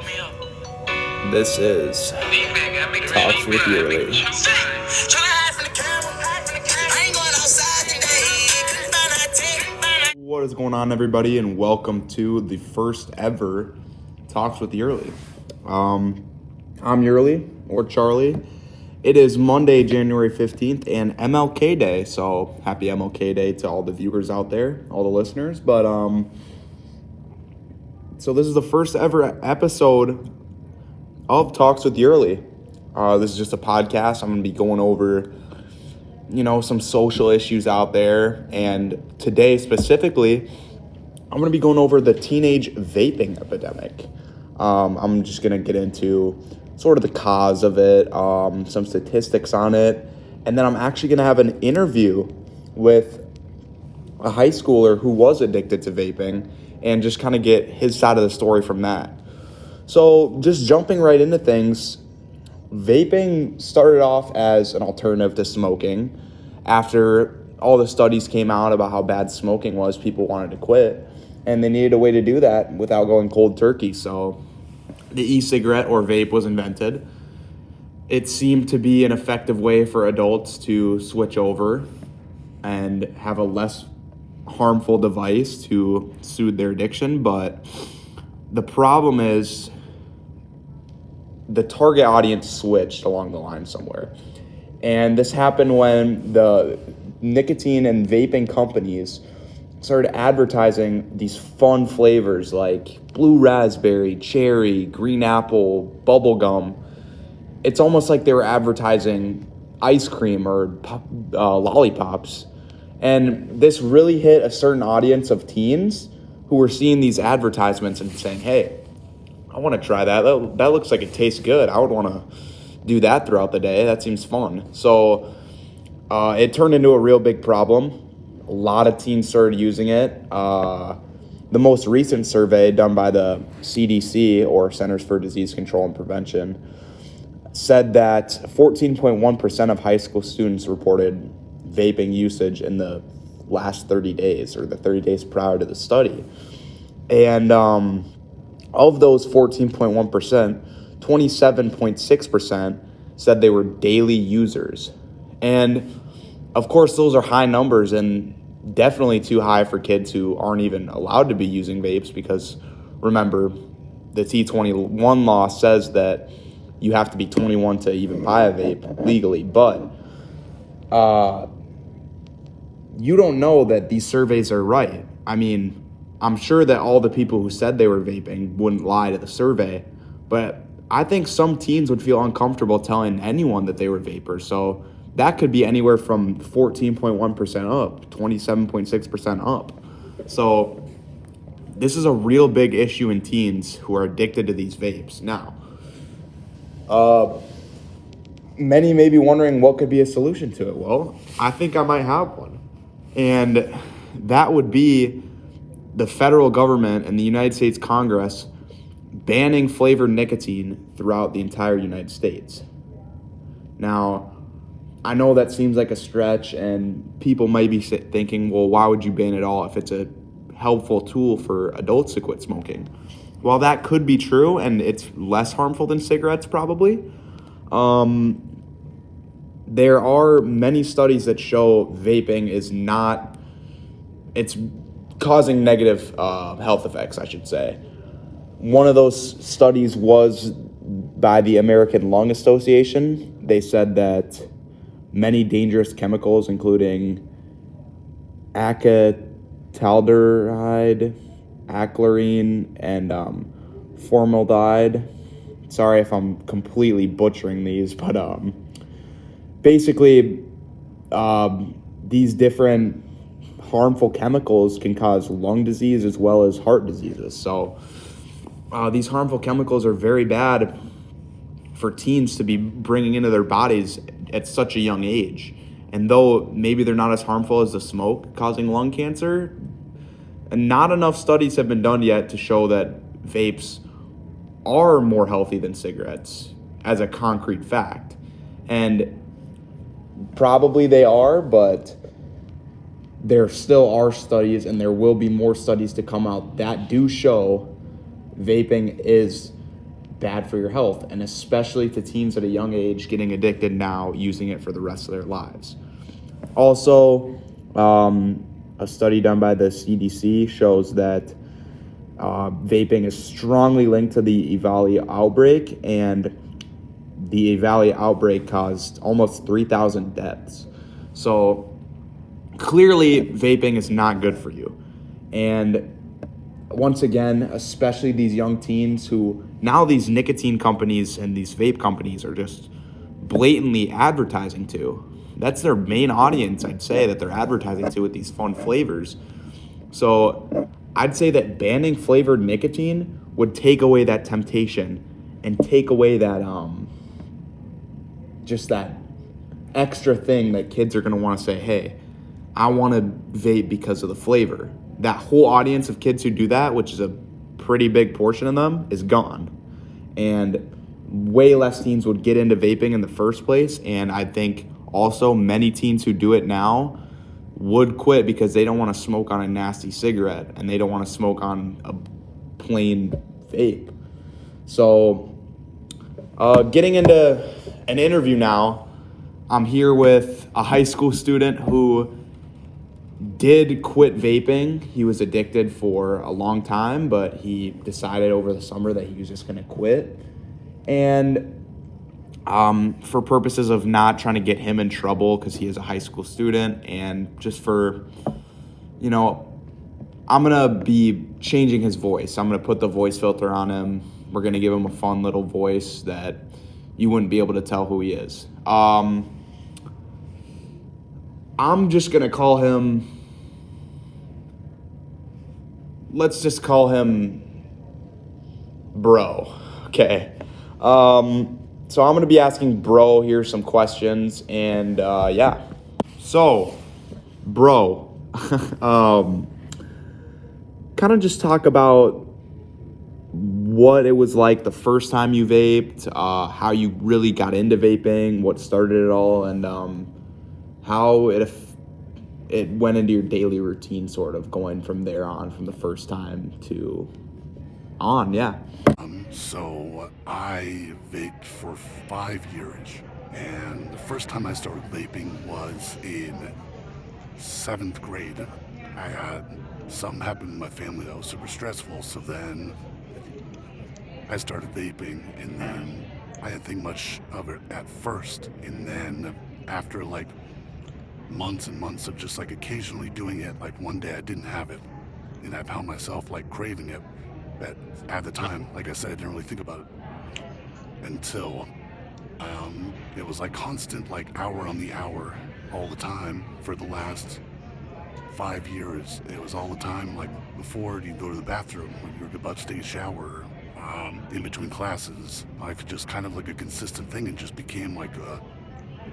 This is Talks with Yerlie. What is going on, everybody, and welcome to the first ever Talks with Yerlie. I'm Yerlie, or Charlie. It is Monday, January 15th, and MLK Day, so happy MLK Day to all the viewers out there, all the listeners. But, so this is the first ever episode of Talks with Yerlie. This is just a podcast. I'm going to be going over, some social issues out there. And today specifically, I'm going to be going over the teenage vaping epidemic. I'm just going to get into sort of the cause of it, some statistics on it. And then I'm actually going to have an interview with a high schooler who was addicted to vaping and just kind of get his side of the story from that. So just jumping right into things, vaping started off as an alternative to smoking. After all the studies came out about how bad smoking was, people wanted to quit, and they needed a way to do that without going cold turkey. So the e-cigarette or vape was invented. It seemed to be an effective way for adults to switch over and have a less harmful device to soothe their addiction. But the problem is the target audience switched along the line somewhere. And this happened when the nicotine and vaping companies started advertising these fun flavors like blue raspberry, cherry, green apple, bubble gum. It's almost like they were advertising ice cream or lollipops. And this really hit a certain audience of teens who were seeing these advertisements and saying, hey, I want to try that. That looks like it tastes good. I would want to do that throughout the day. That seems fun. So it turned into a real big problem. A lot of teens started using it. The most recent survey done by the CDC, or Centers for Disease Control and Prevention, said that 14.1% of high school students reported vaping usage in the last 30 days or the 30 days prior to the study. And of those 14.1%, 27.6% said they were daily users. And of course, those are high numbers and definitely too high for kids who aren't even allowed to be using vapes, because remember, the T21 law says that you have to be 21 to even buy a vape legally. But you don't know that these surveys are right. I mean, I'm sure that all the people who said they were vaping wouldn't lie to the survey, but I think some teens would feel uncomfortable telling anyone that they were vapors. So that could be anywhere from 14.1% up, 27.6% up. So this is a real big issue in teens who are addicted to these vapes. Now, many may be wondering what could be a solution to it. Well, I think I might have one. And that would be the federal government and the United States Congress banning flavored nicotine throughout the entire United States. Now, I know that seems like a stretch, and people might be thinking, well, why would you ban it all if it's a helpful tool for adults to quit smoking? While that could be true, and it's less harmful than cigarettes probably, there are many studies that show vaping is not, it's causing negative health effects, I should say. One of those studies was by the American Lung Association. They said that many dangerous chemicals, including acetaldehyde, aclorine, and formaldehyde. Sorry if I'm completely butchering these, but basically these different harmful chemicals can cause lung disease as well as heart diseases. So these harmful chemicals are very bad for teens to be bringing into their bodies at such a young age. And though maybe they're not as harmful as the smoke causing lung cancer, not enough studies have been done yet to show that vapes are more healthy than cigarettes as a concrete fact. And probably they are, but there still are studies, and there will be more studies to come out that do show vaping is bad for your health, and especially to teens at a young age getting addicted now, using it for the rest of their lives. Also, a study done by the CDC shows that vaping is strongly linked to the Yerlie outbreak, and the Yerlie outbreak caused almost 3,000 deaths. So clearly, vaping is not good for you. And once again, especially these young teens who now these nicotine companies and these vape companies are just blatantly advertising to. That's their main audience, I'd say, that they're advertising to with these fun flavors. So I'd say that banning flavored nicotine would take away that temptation and take away that just that extra thing that kids are going to want to say, hey, I want to vape because of the flavor. That whole audience of kids who do that, which is a pretty big portion of them, is gone. And way less teens would get into vaping in the first place. And I think also many teens who do it now would quit because they don't want to smoke on a nasty cigarette and they don't want to smoke on a plain vape. So getting into an interview now, I'm here with a high school student who did quit vaping. He was addicted for a long time, but he decided over the summer that he was just going to quit. And for purposes of not trying to get him in trouble because he is a high school student, and just for, I'm going to be changing his voice. I'm going to put the voice filter on him. We're going to give him a fun little voice that you wouldn't be able to tell who he is. I'm just going to call him, let's just call him Bro, okay? So I'm going to be asking Bro here some questions, and yeah. So, Bro, kind of just talk about what it was like the first time you vaped, how you really got into vaping, what started it all, and how it went into your daily routine, sort of going from there on, from the first time to on, yeah. So I vaped for 5 years, and the first time I started vaping was in 7th grade. I had something happen in my family that was super stressful, so then I started vaping, and then I didn't think much of it at first, and then after like months and months of just like occasionally doing it, like one day I didn't have it, and I found myself like craving it. But at the time, like I said, I didn't really think about it until it was like constant, like hour on the hour, all the time for the last 5 years. It was all the time, like before you'd go to the bathroom, when you were about to take a shower, in between classes, like just kind of like a consistent thing, and just became like a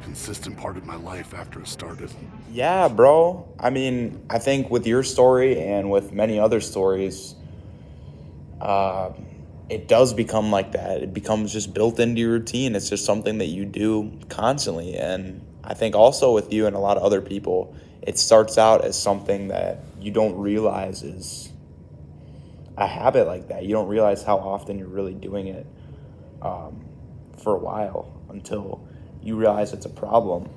consistent part of my life after it started. Yeah, bro. I mean, I think with your story and with many other stories, it does become like that. It becomes just built into your routine. It's just something that you do constantly. And I think also with you and a lot of other people, it starts out as something that you don't realize is a habit like that. You don't realize how often you're really doing it for a while until you realize it's a problem.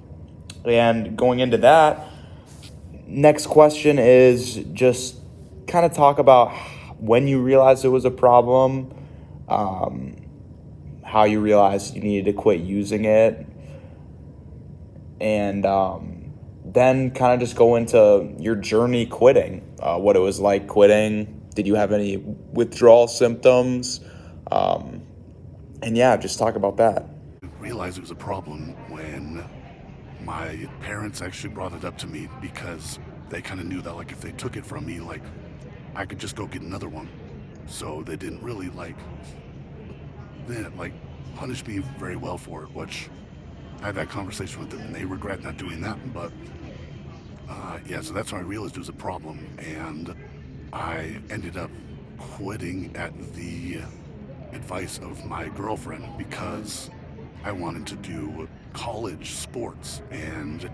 And going into that, next question is just kind of talk about when you realized it was a problem, how you realized you needed to quit using it, and then kind of just go into your journey quitting, what it was like quitting. Did you have any withdrawal symptoms? And yeah, just talk about that. I realized it was a problem when my parents actually brought it up to me, because they kind of knew that like if they took it from me, like I could just go get another one. So they didn't really they didn't punish me very well for it, which I had that conversation with them and they regret not doing that. But yeah, so that's when I realized it was a problem, and I ended up quitting at the advice of my girlfriend, because I wanted to do college sports, and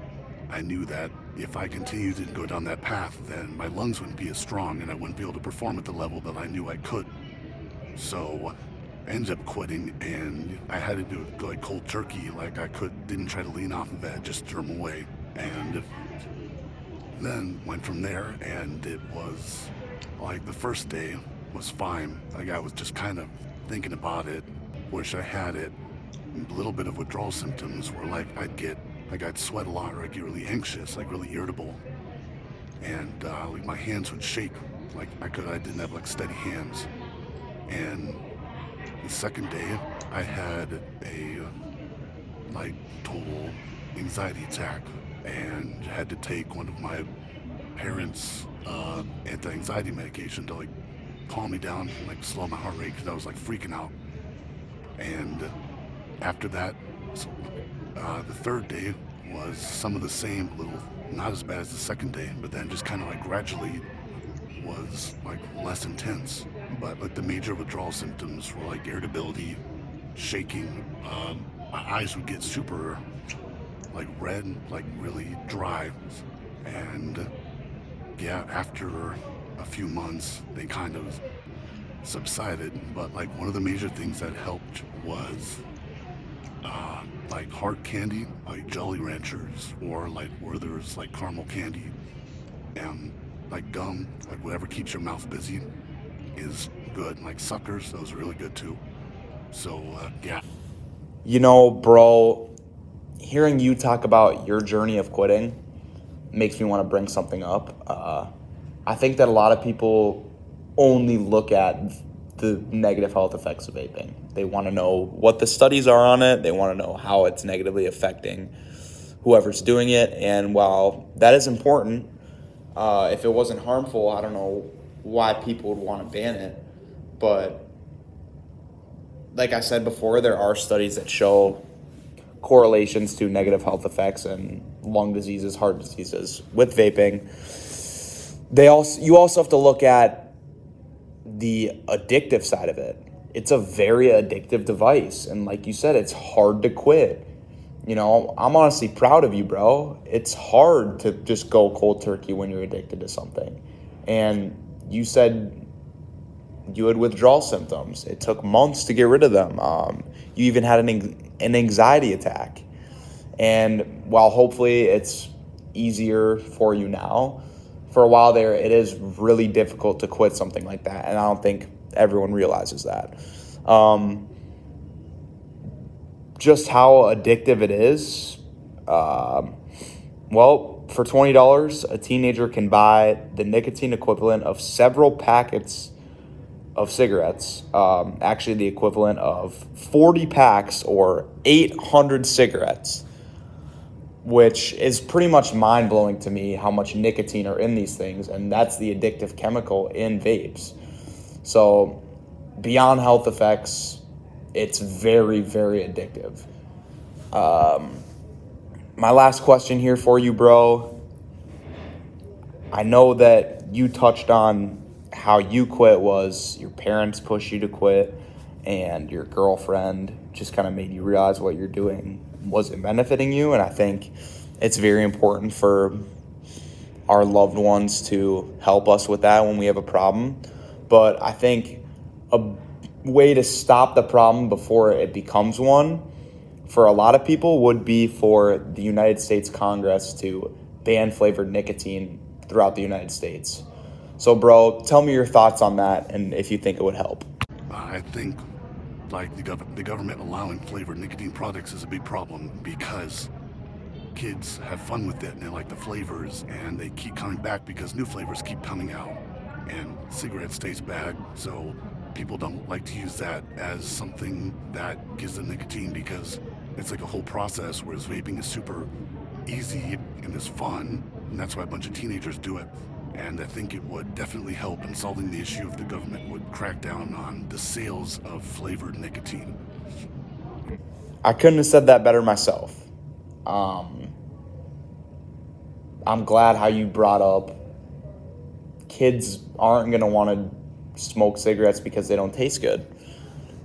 I knew that if I continued to go down that path, then my lungs wouldn't be as strong and I wouldn't be able to perform at the level that I knew I could. So I ended up quitting, and I had to do it like cold turkey. Like didn't try to lean off of that, just threw them away. And then went from there, and it was like the first day was fine. Like I was just kind of thinking about it, wish I had it. A little bit of withdrawal symptoms were like I'd sweat a lot, or I'd get really anxious, like really irritable, and like my hands would shake, like I didn't have like steady hands. And the second day, I had a like total anxiety attack, and had to take one of my parents' anti-anxiety medication to like calm me down, and, like slow my heart rate, because I was like freaking out. And after that, the third day was some of the same, little not as bad as the second day, but then just kind of like gradually was like less intense. But like the major withdrawal symptoms were like irritability, shaking. My eyes would get super like red, like really dry. And yeah, after a few months, they kind of subsided. But like one of the major things that helped was like hard candy, like Jolly Ranchers, or like Werther's like caramel candy, and like gum, like whatever keeps your mouth busy is good. Like suckers, those are really good too. So yeah. You know, bro, hearing you talk about your journey of quitting makes me want to bring something up. I think that a lot of people only look at the negative health effects of vaping. They want to know what the studies are on it. They want to know how it's negatively affecting whoever's doing it. And while that is important, if it wasn't harmful, I don't know why people would want to ban it. But like I said before, there are studies that show correlations to negative health effects and lung diseases, heart diseases with vaping. You also have to look at the addictive side of it. It's a very addictive device, and like you said, it's hard to quit. You know, I'm honestly proud of you, bro. It's hard to just go cold turkey when you're addicted to something. And you said you had withdrawal symptoms. It took months to get rid of them. You even had an anxiety attack. And while hopefully it's easier for you now, for a while there, it is really difficult to quit something like that. And I don't think everyone realizes that. Just how addictive it is. Well, for $20, a teenager can buy the nicotine equivalent of several packets of cigarettes, actually the equivalent of 40 packs or 800 cigarettes, which is pretty much mind-blowing to me how much nicotine are in these things, and that's the addictive chemical in vapes. So beyond health effects, it's very, very addictive. My last question here for you, bro. I know that you touched on how you quit was your parents pushed you to quit, and your girlfriend just kind of made you realize what you're doing wasn't benefiting you. And I think it's very important for our loved ones to help us with that when we have a problem. But I think a way to stop the problem before it becomes one for a lot of people would be for the United States Congress to ban flavored nicotine throughout the United States. So, bro, tell me your thoughts on that and if you think it would help. I think like the government allowing flavored nicotine products is a big problem, because kids have fun with it and they like the flavors, and they keep coming back because new flavors keep coming out, and cigarettes taste bad, so people don't like to use that as something that gives them nicotine, because it's like a whole process, whereas vaping is super easy and is fun, and that's why a bunch of teenagers do it. And I think it would definitely help in solving the issue if the government would crack down on the sales of flavored nicotine. I couldn't have said that better myself. I'm glad how you brought up kids aren't going to want to smoke cigarettes because they don't taste good.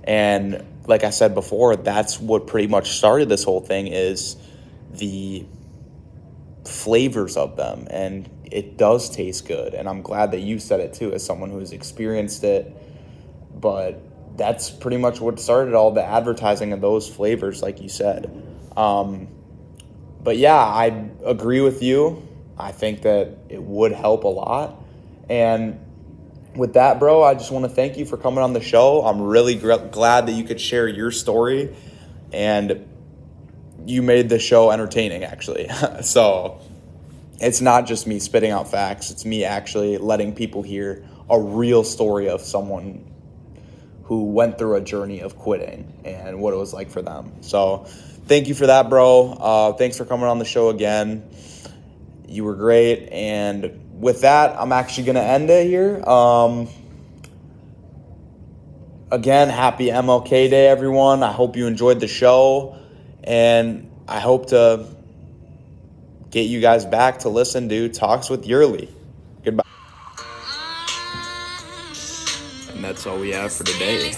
And like I said before, that's what pretty much started this whole thing, is the flavors of them, and it does taste good. And I'm glad that you said it too, as someone who's experienced it. But that's pretty much what started all the advertising of those flavors, like you said. But yeah, I agree with you. I think that it would help a lot. And with that, bro, I just want to thank you for coming on the show. I'm really glad that you could share your story, and you made the show entertaining, actually. So it's not just me spitting out facts. It's me actually letting people hear a real story of someone who went through a journey of quitting and what it was like for them. So thank you for that, bro. Thanks for coming on the show again. You were great. And with that, I'm actually going to end it here. Again, happy MLK Day, everyone. I hope you enjoyed the show. And I hope to get you guys back to listen to Talks with Yerlie. Goodbye. And that's all we have for today.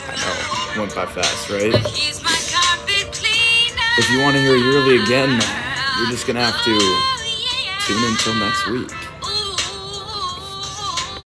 I know, went by fast, right? If you want to hear Yerlie again, you're just going to have to tune in until next week.